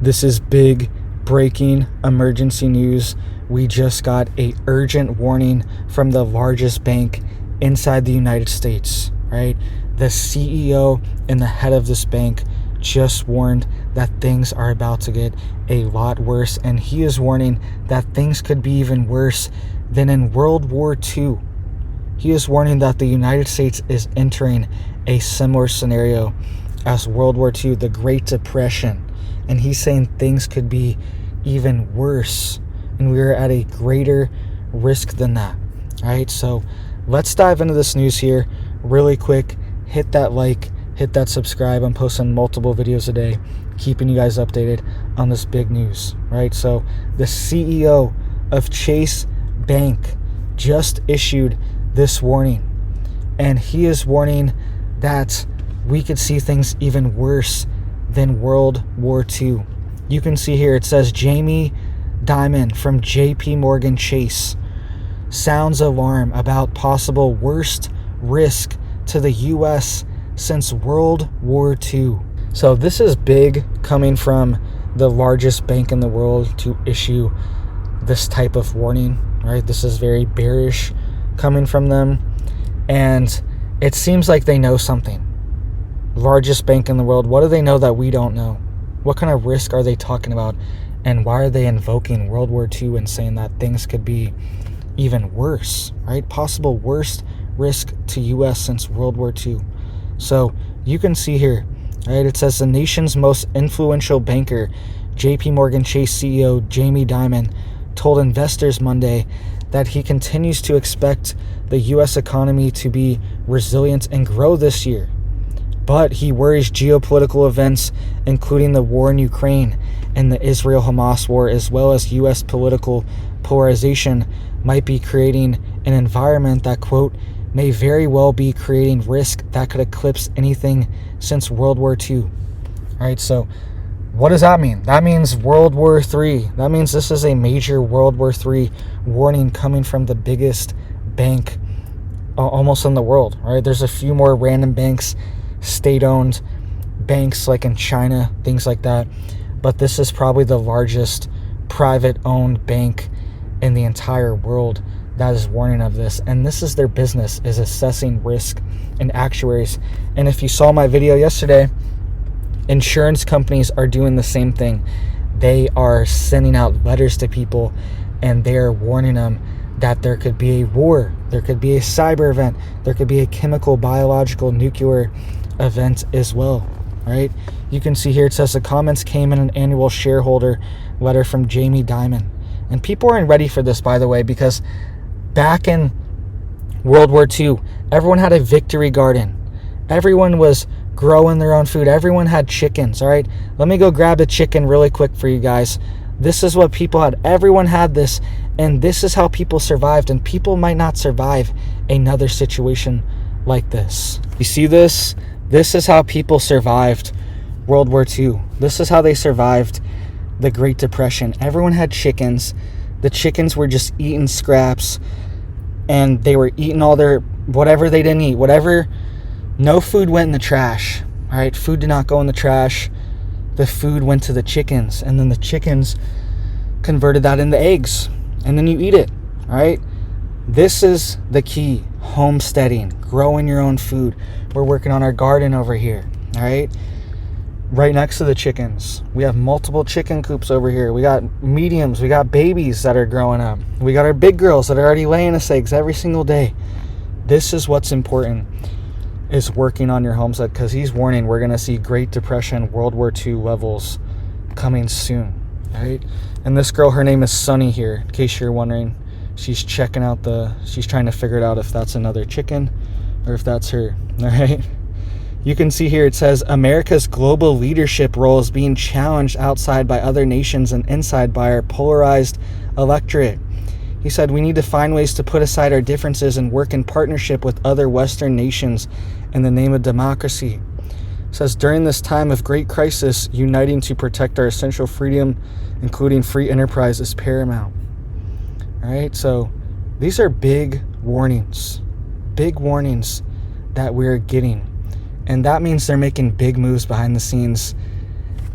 This is big breaking emergency news. We just got a urgent warning from the largest bank inside the United States, right? The CEO and the head of this bank just warned that things are about to get a lot worse, and he is warning that things could be even worse than in World War II. He is warning that the United States is entering a similar scenario as World War II, the Great Depression, and he's saying things could be even worse, and we are at a greater risk than that. All right, so let's dive into this news here really quick. Hit that like, hit that subscribe. I'm posting multiple videos a day, keeping you guys updated on this big news, right? So the CEO of Chase Bank just issued this warning, and he is warning that we could see things even worse than World War II. You can see here it says Jamie Dimon from JP Morgan Chase sounds alarm about possible worst risk to the U.S. since World War II. So this is big, coming from the largest bank in the world to issue this type of warning, right? This is very bearish coming from them, and it seems like they know something. Largest bank in the world, what do they know that we don't know? What kind of risk are they talking about, and why are they invoking World War II and saying that things could be even worse, right? Possible worst risk to U.S. since World War II. So you can see here, right, it says the nation's most influential banker, JP Morgan Chase CEO Jamie Dimon, told investors Monday that he continues to expect the U.S. economy to be resilient and grow this year. But he worries geopolitical events, including the war in Ukraine and the Israel-Hamas war, as well as U.S. political polarization, might be creating an environment that, quote, may very well be creating risk that could eclipse anything since World War II. All right, so what does that mean? That means World War III. That means this is a major World War III warning coming from the biggest bank almost in the world, right? There's a few more random banks, state-owned banks like in China, things like that. But this is probably the largest private-owned bank in the entire world that is warning of this. And this is their business, is assessing risk and actuaries. And if you saw my video yesterday, insurance companies are doing the same thing. They are sending out letters to people, and they're warning them that there could be a war, there could be a cyber event, there could be a chemical, biological, nuclear event as well, right? You can see here it says the comments came in an annual shareholder letter from Jamie Dimon. And people aren't ready for this, by the way, because back in World War II, everyone had a victory garden. Everyone was growing their own food. Everyone had chickens, all right? Let me go grab a chicken really quick for you guys. This is what people had. Everyone had this, and this is how people survived, and people might not survive another situation like this. You see this? This is how people survived World War II. This is how they survived the Great Depression. Everyone had chickens. The chickens were just eating scraps, and they were eating all their, whatever they didn't eat, whatever, no food went in the trash, all right? Food did not go in the trash. The food went to the chickens, and then the chickens converted that into eggs, and then you eat it, all right? This is the key, homesteading, growing your own food. We're working on our garden over here, all right? Right next to the chickens. We have multiple chicken coops over here. We got mediums, we got babies that are growing up. We got our big girls that are already laying us eggs every single day. This is what's important, is working on your homestead, because he's warning we're going to see Great Depression, World War II levels coming soon, all right? And this girl, her name is Sunny here, in case you're wondering. She's checking out she's trying to figure it out if that's another chicken or if that's her, all right? You can see here it says America's global leadership role is being challenged outside by other nations and inside by our polarized electorate. He said we need to find ways to put aside our differences and work in partnership with other Western nations in the name of democracy. It says during this time of great crisis, uniting to protect our essential freedom, including free enterprise, is paramount. All right, so these are big warnings that we're getting. And that means they're making big moves behind the scenes.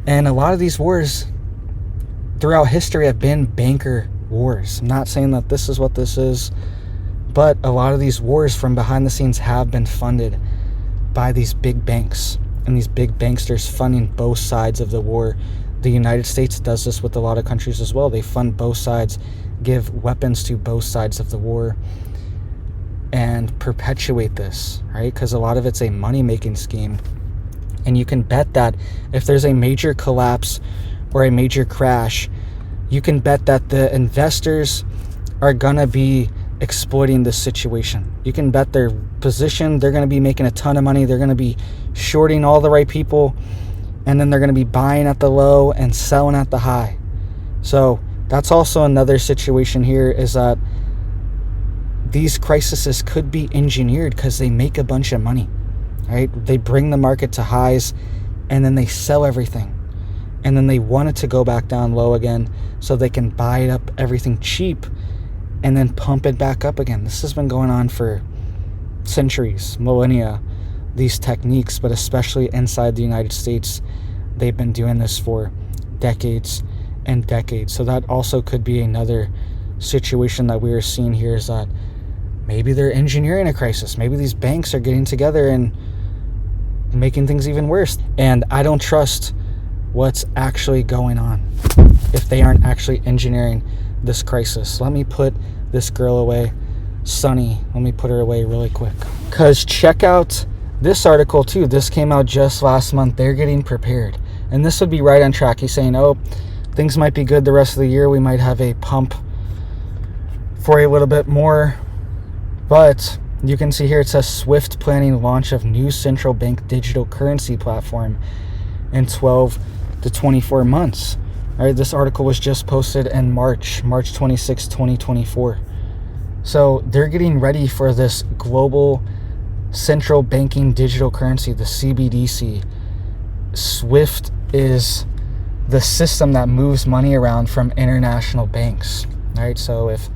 And a lot of these wars, throughout history have been banker wars. I'm not saying that this is what this is, but a lot of these wars from behind the scenes have been funded by these big banks, and these big banksters funding both sides of the war. The United States does this with a lot of countries as well. They fund both sides, give weapons to both sides of the war, and perpetuate this, right? Because a lot of it's a money-making scheme. And you can bet that if there's a major collapse or a major crash, you can bet that the investors are going to be exploiting this situation. You can bet their position, they're going to be making a ton of money. They're going to be shorting all the right people, and then they're going to be buying at the low and selling at the high. So that's also another situation here, is that these crises could be engineered because they make a bunch of money, right? They bring the market to highs and then they sell everything. And then they want it to go back down low again so they can buy it up everything cheap and then pump it back up again. This has been going on for centuries, millennia, these techniques, but especially inside the United States, they've been doing this for decades and decades. So that also could be another situation that we are seeing here, is that maybe they're engineering a crisis. Maybe these banks are getting together and making things even worse. And I don't trust what's actually going on if they aren't actually engineering this crisis. Let me put this girl away. Sunny, let me put her away really quick. Because check out this article too. This came out just last month. They're getting prepared. And this would be right on track. He's saying, oh, things might be good the rest of the year. We might have a pump for a little bit more. But you can see here it says Swift planning launch of new central bank digital currency platform in 12 to 24 months. All right, this article was just posted in March 26, 2024. So they're getting ready for this global central banking digital currency, the CBDC. Swift is the system that moves money around from international banks. All right, so if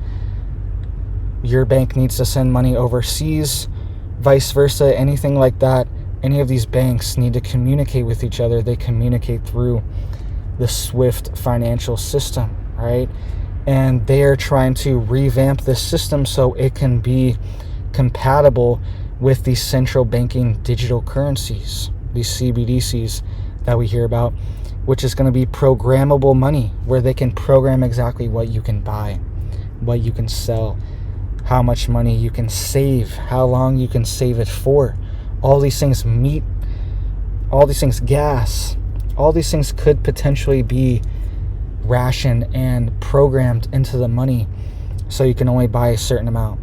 your bank needs to send money overseas, vice versa, anything like that, any of these banks need to communicate with each other. They communicate through the Swift financial system, right? And they are trying to revamp this system so it can be compatible with these central banking digital currencies, these CBDCs that we hear about, which is going to be programmable money, where they can program exactly what you can buy, what you can sell, how much money you can save, how long you can save it for. All these things, meat, all these things, gas, all these things could potentially be rationed and programmed into the money so you can only buy a certain amount.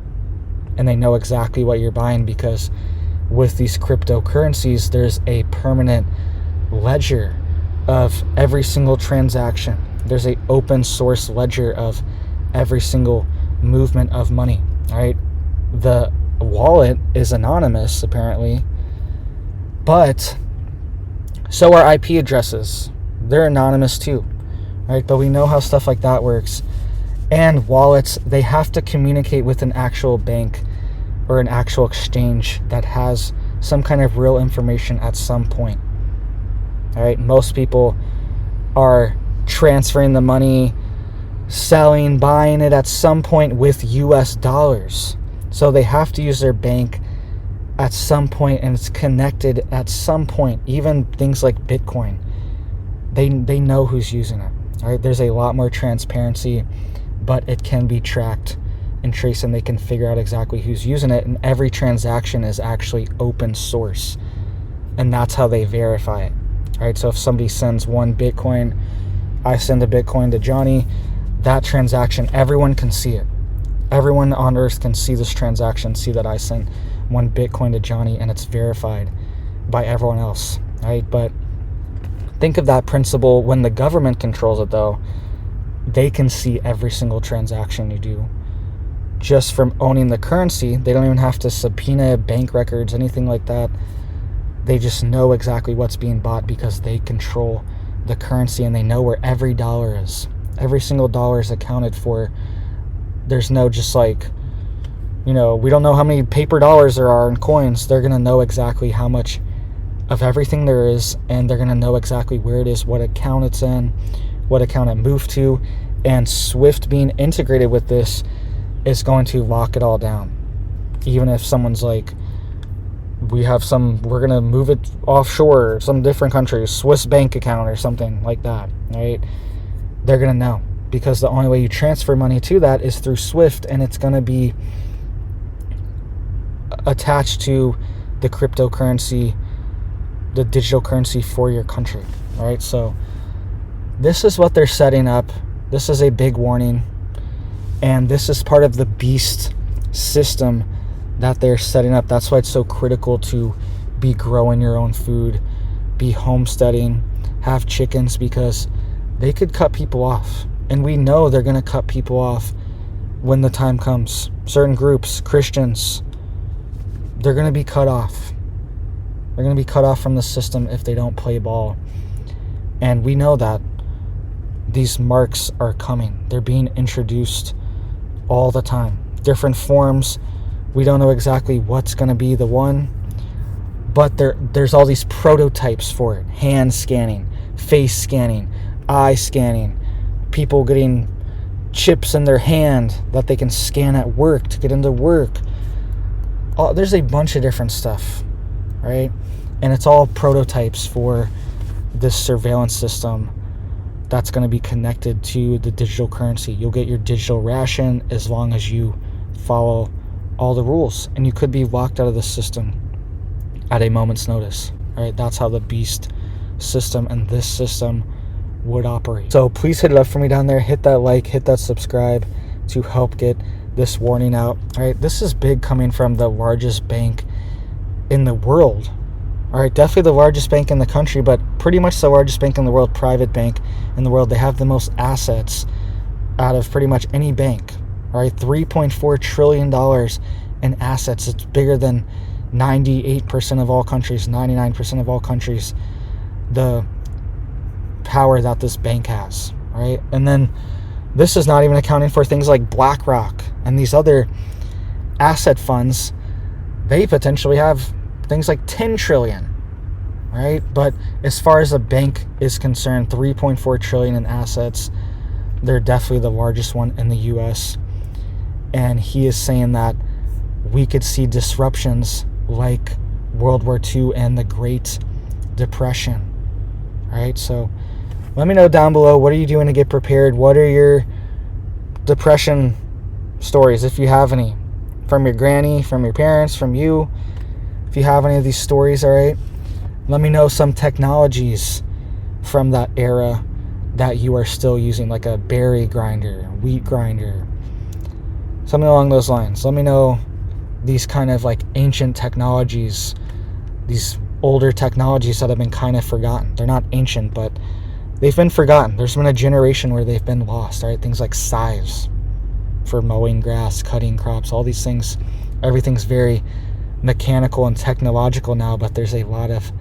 And they know exactly what you're buying, because with these cryptocurrencies, there's a permanent ledger of every single transaction. There's an open source ledger of every single movement of money, right? The wallet is anonymous, apparently, but so are IP addresses. They're anonymous too, right? But we know how stuff like that works. And wallets, they have to communicate with an actual bank or an actual exchange that has some kind of real information at some point. All right, most people are transferring the money, selling, buying it at some point with US dollars. So they have to use their bank at some point, and it's connected at some point. Even things like Bitcoin, they know who's using it. All right, there's a lot more transparency, but it can be tracked and traced, and they can figure out exactly who's using it. And every transaction is actually open source, and that's how they verify it. All right, so if somebody sends one Bitcoin, I send a Bitcoin to Johnny, that transaction, everyone can see it. Everyone on earth can see this transaction, see that I sent one Bitcoin to Johnny, and it's verified by everyone else, right? But think of that principle when the government controls it, though. They can see every single transaction you do. Just from owning the currency, they don't even have to subpoena bank records, anything like that. They just know exactly what's being bought because they control the currency, and they know where every dollar is. Every single dollar is accounted for. There's no just like, we don't know how many paper dollars there are in coins. They're going to know exactly how much of everything there is, and they're going to know exactly where it is, what account it's in, what account it moved to, and SWIFT being integrated with this is going to lock it all down. Even if someone's like, we're going to move it offshore, some different country, Swiss bank account or something like that, right? They're going to know, because the only way you transfer money to that is through SWIFT, and it's going to be attached to the cryptocurrency, the digital currency for your country, right? So this is what they're setting up. This is a big warning, and this is part of the beast system that they're setting up. That's why it's so critical to be growing your own food, be homesteading, have chickens, because they could cut people off. And we know they're going to cut people off when the time comes. Certain groups, Christians, they're going to be cut off. They're going to be cut off from the system if they don't play ball. And we know that these marks are coming. They're being introduced all the time. Different forms. We don't know exactly what's going to be the one, but there's all these prototypes for it. Hand scanning, face scanning, eye scanning, people getting chips in their hand that they can scan at work to get into work. There's a bunch of different stuff, right? And it's all prototypes for this surveillance system that's going to be connected to the digital currency. You'll get your digital ration as long as you follow all the rules, and you could be locked out of the system at a moment's notice. All right, that's how the beast system and this system would operate. So please hit it up for me down there. Hit that like, hit that subscribe to help get this warning out. All right, this is big, coming from the largest bank in the world. All right, definitely the largest bank in the country, but pretty much the largest bank in the world, private bank in the world. They have the most assets out of pretty much any bank. All right, $3.4 trillion in assets. It's bigger than 98% of all countries, 99% of all countries, the power that this bank has, right? And then this is not even accounting for things like BlackRock and these other asset funds. They potentially have things like 10 trillion, right? But as far as a bank is concerned, 3.4 trillion in assets. They're definitely the largest one in the US. And he is saying that we could see disruptions like World War II and the Great Depression. All right, so let me know down below, what are you doing to get prepared? What are your depression stories, if you have any, from your granny, from your parents, from you? If you have any of these stories, all right, let me know some technologies from that era that you are still using, like a berry grinder, wheat grinder, something along those lines. Let me know these kind of like ancient technologies, these older technologies that have been kind of forgotten. They're not ancient, but they've been forgotten. There's been a generation where they've been lost, right? Things like scythes for mowing grass, cutting crops, all these things. Everything's very mechanical and technological now, but there's a lot of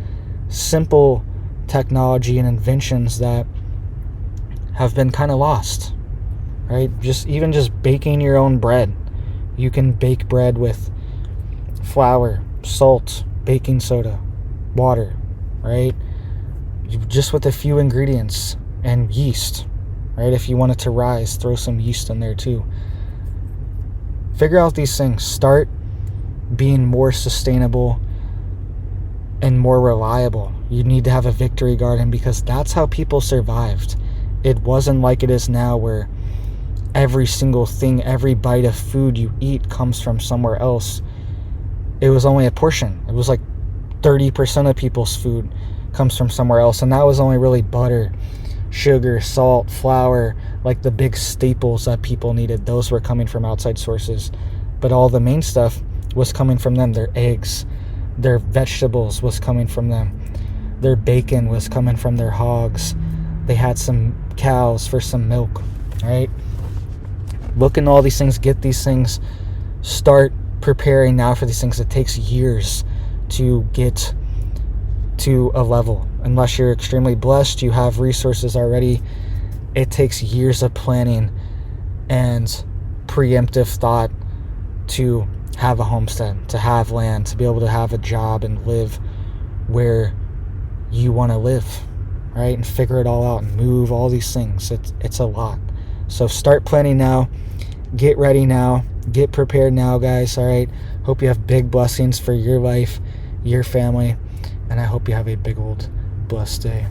simple technology and inventions that have been kind of lost, right? Just baking your own bread. You can bake bread with flour, salt, baking soda, water, right? Just with a few ingredients, and yeast, right? If you want it to rise, throw some yeast in there too. Figure out these things. Start being more sustainable and more reliable. You need to have a victory garden, because that's how people survived. It wasn't like it is now, where every single thing, every bite of food you eat comes from somewhere else. It was only a portion. It was like 30% of people's food comes from somewhere else, and that was only really butter, sugar, salt, flour, like the big staples that people needed. Those were coming from outside sources, but all the main stuff was coming from them. Their eggs, their vegetables was coming from them. Their bacon was coming from their hogs. They had some cows for some milk, right? Look into all these things, get these things, start preparing now for these things. It takes years to get to a level. Unless you're extremely blessed, you have resources already, it takes years of planning and preemptive thought to have a homestead, to have land, to be able to have a job and live where you want to live, right? And figure it all out and move all these things. It's a lot. So start planning now. Get ready now. Get prepared now, guys. All right. Hope you have big blessings for your life, your family, and I hope you have a big old blessed day.